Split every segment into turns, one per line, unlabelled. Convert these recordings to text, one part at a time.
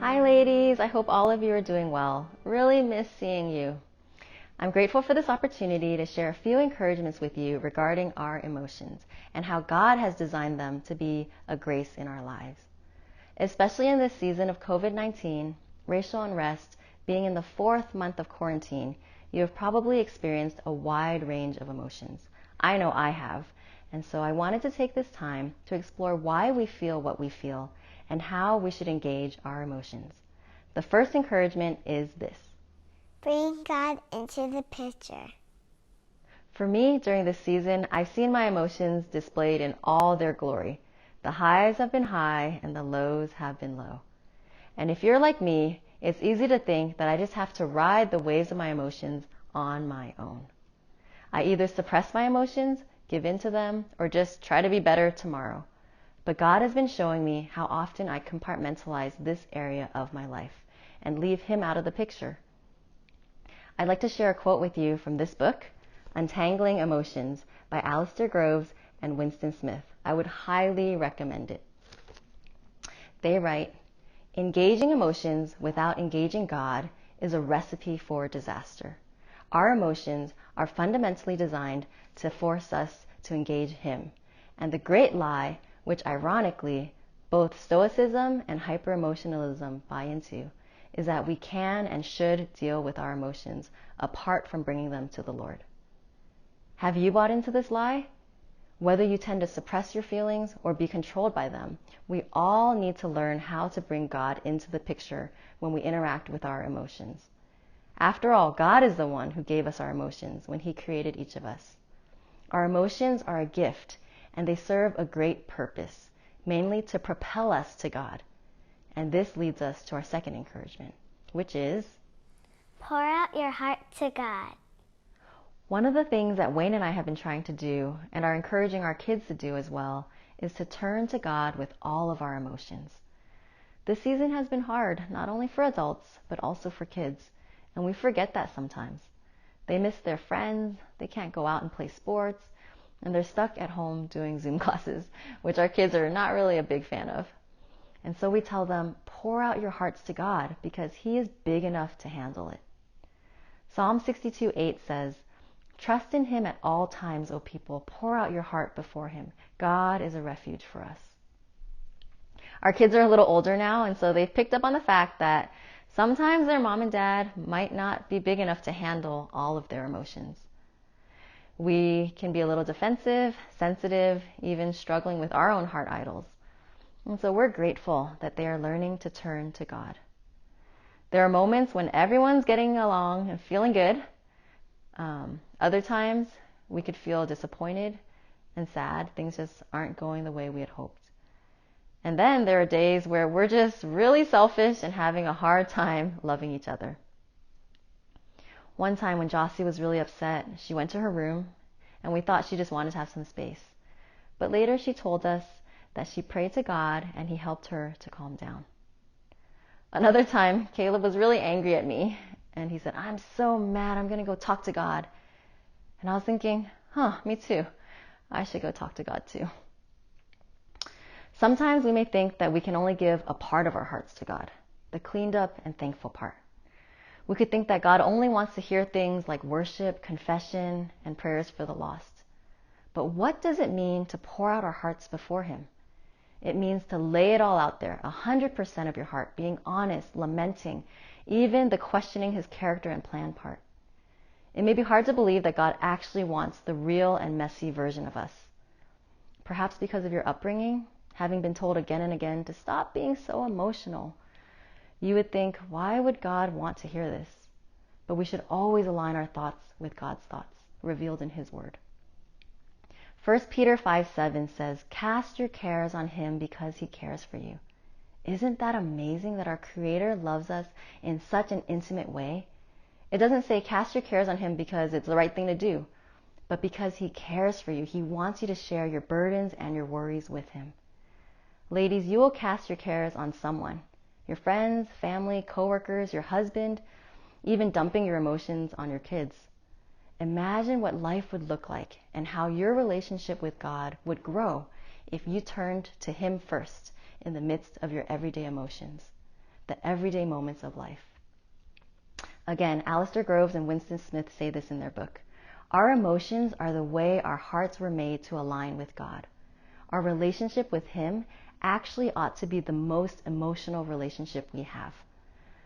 Hi ladies, I hope all of you are doing well. Really miss seeing you. I'm grateful for this opportunity to share a few encouragements with you regarding our emotions and how God has designed them to be a grace in our lives. Especially in this season of COVID-19, racial unrest, being in the 4th month of quarantine, you have probably experienced a wide range of emotions. I know I have, and so I wanted to take this time to explore why we feel what we feel and how we should engage our emotions. The first encouragement is this:
bring God into the picture.
For me, during this season, I've seen my emotions displayed in all their glory. The highs have been high and the lows have been low. And if you're like me, it's easy to think that I just have to ride the waves of my emotions on my own. I either suppress my emotions, give in to them, or just try to be better tomorrow. But God has been showing me how often I compartmentalize this area of my life and leave Him out of the picture. I'd like to share a quote with you from this book, Untangling Emotions by Alistair Groves and Winston Smith. I would highly recommend it. They write, "Engaging emotions without engaging God is a recipe for disaster. Our emotions are fundamentally designed to force us to engage Him. And the great lie, which ironically both Stoicism and hyper-emotionalism buy into, is that we can and should deal with our emotions apart from bringing them to the Lord." Have you bought into this lie? Whether you tend to suppress your feelings or be controlled by them, we all need to learn how to bring God into the picture when we interact with our emotions. After all, God is the one who gave us our emotions when He created each of us. Our emotions are a gift, and they serve a great purpose, mainly to propel us to God. And this leads us to our second encouragement, which is,
pour out your heart to God.
One of the things that Wayne and I have been trying to do, and are encouraging our kids to do as well, is to turn to God with all of our emotions. This season has been hard, not only for adults, but also for kids, and we forget that sometimes. They miss their friends, they can't go out and play sports, and they're stuck at home doing Zoom classes, which our kids are not really a big fan of. And so we tell them, pour out your hearts to God because He is big enough to handle it. Psalm 62:8 says, "Trust in Him at all times, O people. Pour out your heart before Him. God is a refuge for us." Our kids are a little older now, and so they've picked up on the fact that sometimes their mom and dad might not be big enough to handle all of their emotions. We can be a little defensive, sensitive, even struggling with our own heart idols. And so we're grateful that they are learning to turn to God. There are moments when everyone's getting along and feeling good. Other times we could feel disappointed and sad. Things just aren't going the way we had hoped. And then there are days where we're just really selfish and having a hard time loving each other. One time when Jossie was really upset, she went to her room and we thought she just wanted to have some space. But later she told us that she prayed to God and He helped her to calm down. Another time, Caleb was really angry at me and he said, "I'm so mad, I'm going to go talk to God." And I was thinking, me too. I should go talk to God too. Sometimes we may think that we can only give a part of our hearts to God, the cleaned up and thankful part. We could think that God only wants to hear things like worship, confession, and prayers for the lost. But what does it mean to pour out our hearts before Him? It means to lay it all out there, 100% of your heart, being honest, lamenting, even the questioning His character and plan part. It may be hard to believe that God actually wants the real and messy version of us. Perhaps because of your upbringing, having been told again and again to stop being so emotional, you would think, why would God want to hear this? But we should always align our thoughts with God's thoughts, revealed in His Word. 1 Peter 5:7 says, "Cast your cares on Him because He cares for you." Isn't that amazing that our Creator loves us in such an intimate way? It doesn't say cast your cares on Him because it's the right thing to do, but because He cares for you. He wants you to share your burdens and your worries with Him. Ladies, you will cast your cares on someone. Your friends, family, coworkers, your husband, even dumping your emotions on your kids. Imagine what life would look like and how your relationship with God would grow if you turned to Him first in the midst of your everyday emotions. the everyday moments of life. Again, Alistair Groves and Winston Smith say this in their book. Our emotions are the way our hearts were made to align with God. Our relationship with Him actually ought to be the most emotional relationship we have.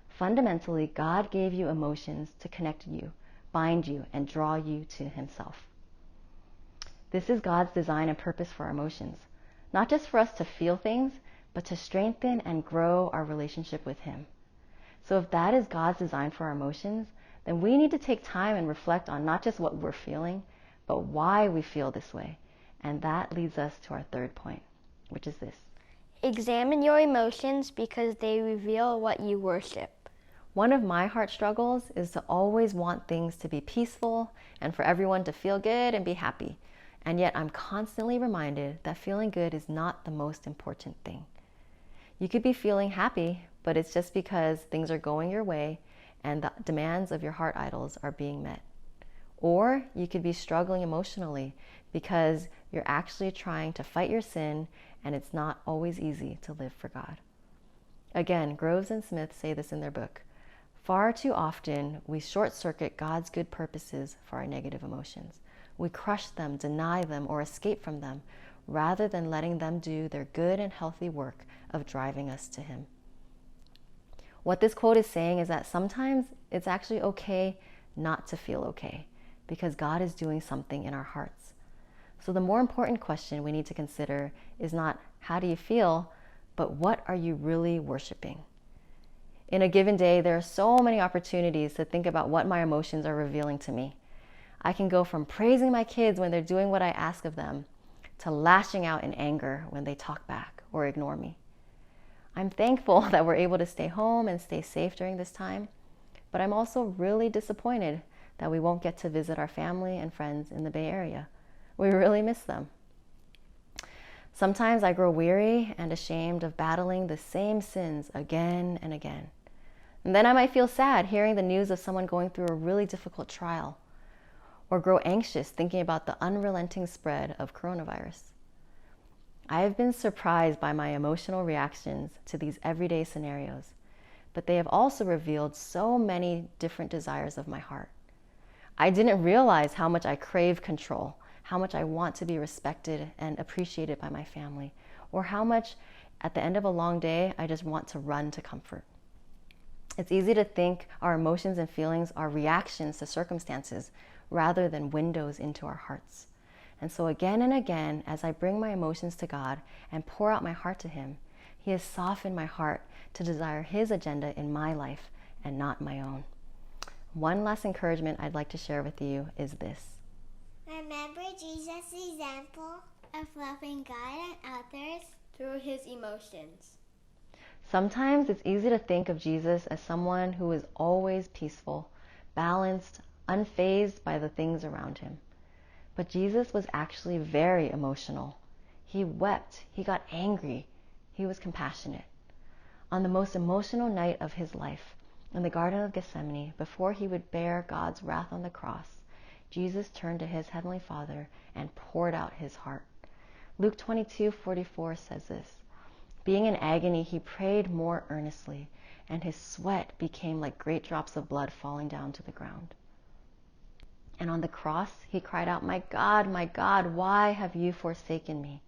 Fundamentally, God gave you emotions to connect you, bind you, and draw you to Himself. This is God's design and purpose for our emotions. Not just for us to feel things, but to strengthen and grow our relationship with Him. So if that is God's design for our emotions, then we need to take time and reflect on not just what we're feeling, but why we feel this way. And that leads us to our third point, which is this.
Examine your emotions because they reveal what you worship.
One of my heart struggles is to always want things to be peaceful and for everyone to feel good and be happy. And yet I'm constantly reminded that feeling good is not the most important thing. You could be feeling happy, but it's just because things are going your way and the demands of your heart idols are being met. Or you could be struggling emotionally because you're actually trying to fight your sin and it's not always easy to live for God. Again, Groves and Smith say this in their book. Far too often, we short-circuit God's good purposes for our negative emotions. We crush them, deny them, or escape from them, rather than letting them do their good and healthy work of driving us to Him. What this quote is saying is that sometimes it's actually okay not to feel okay, because God is doing something in our hearts. So the more important question we need to consider is not how do you feel, but what are you really worshiping? In a given day, there are so many opportunities to think about what my emotions are revealing to me. I can go from praising my kids when they're doing what I ask of them, to lashing out in anger when they talk back or ignore me. I'm thankful that we're able to stay home and stay safe during this time, but I'm also really disappointed that we won't get to visit our family and friends in the Bay Area. We really miss them. Sometimes I grow weary and ashamed of battling the same sins again and again. And then I might feel sad hearing the news of someone going through a really difficult trial, or grow anxious thinking about the unrelenting spread of coronavirus. I have been surprised by my emotional reactions to these everyday scenarios, but they have also revealed so many different desires of my heart. I didn't realize how much I crave control, how much I want to be respected and appreciated by my family, or how much at the end of a long day I just want to run to comfort. It's easy to think our emotions and feelings are reactions to circumstances rather than windows into our hearts. And so again and again, as I bring my emotions to God and pour out my heart to Him, He has softened my heart to desire His agenda in my life and not my own. One last encouragement I'd like to share with you is this.
Remember Jesus' example of loving God and others
Through His emotions.
Sometimes it's easy to think of Jesus as someone who is always peaceful, balanced, unfazed by the things around Him. But Jesus was actually very emotional. He wept, He got angry, He was compassionate. On the most emotional night of His life, in the Garden of Gethsemane, before He would bear God's wrath on the cross, Jesus turned to His Heavenly Father and poured out His heart. Luke 22:44 says this, being in agony, He prayed more earnestly, and His sweat became like great drops of blood falling down to the ground. And on the cross, He cried out, my God, why have you forsaken me?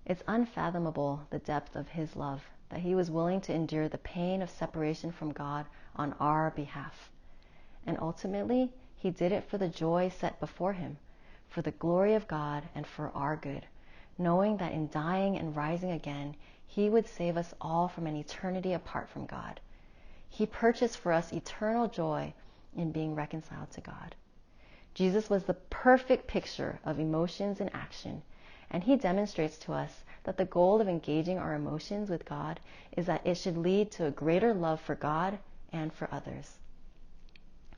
It's unfathomable, the depth of His love, that He was willing to endure the pain of separation from God on our behalf. And ultimately, He did it for the joy set before Him, for the glory of God and for our good, knowing that in dying and rising again, He would save us all from an eternity apart from God. He purchased for us eternal joy in being reconciled to God. Jesus was the perfect picture of emotions in action, and He demonstrates to us that the goal of engaging our emotions with God is that it should lead to a greater love for God and for others.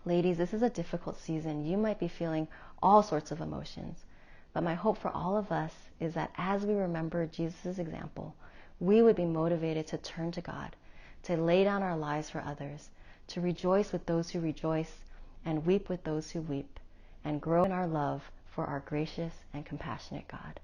Ladies, this is a difficult season. You might be feeling all sorts of emotions, but my hope for all of us is that as we remember Jesus' example, we would be motivated to turn to God, to lay down our lives for others, to rejoice with those who rejoice and weep with those who weep, and grow in our love for our gracious and compassionate God.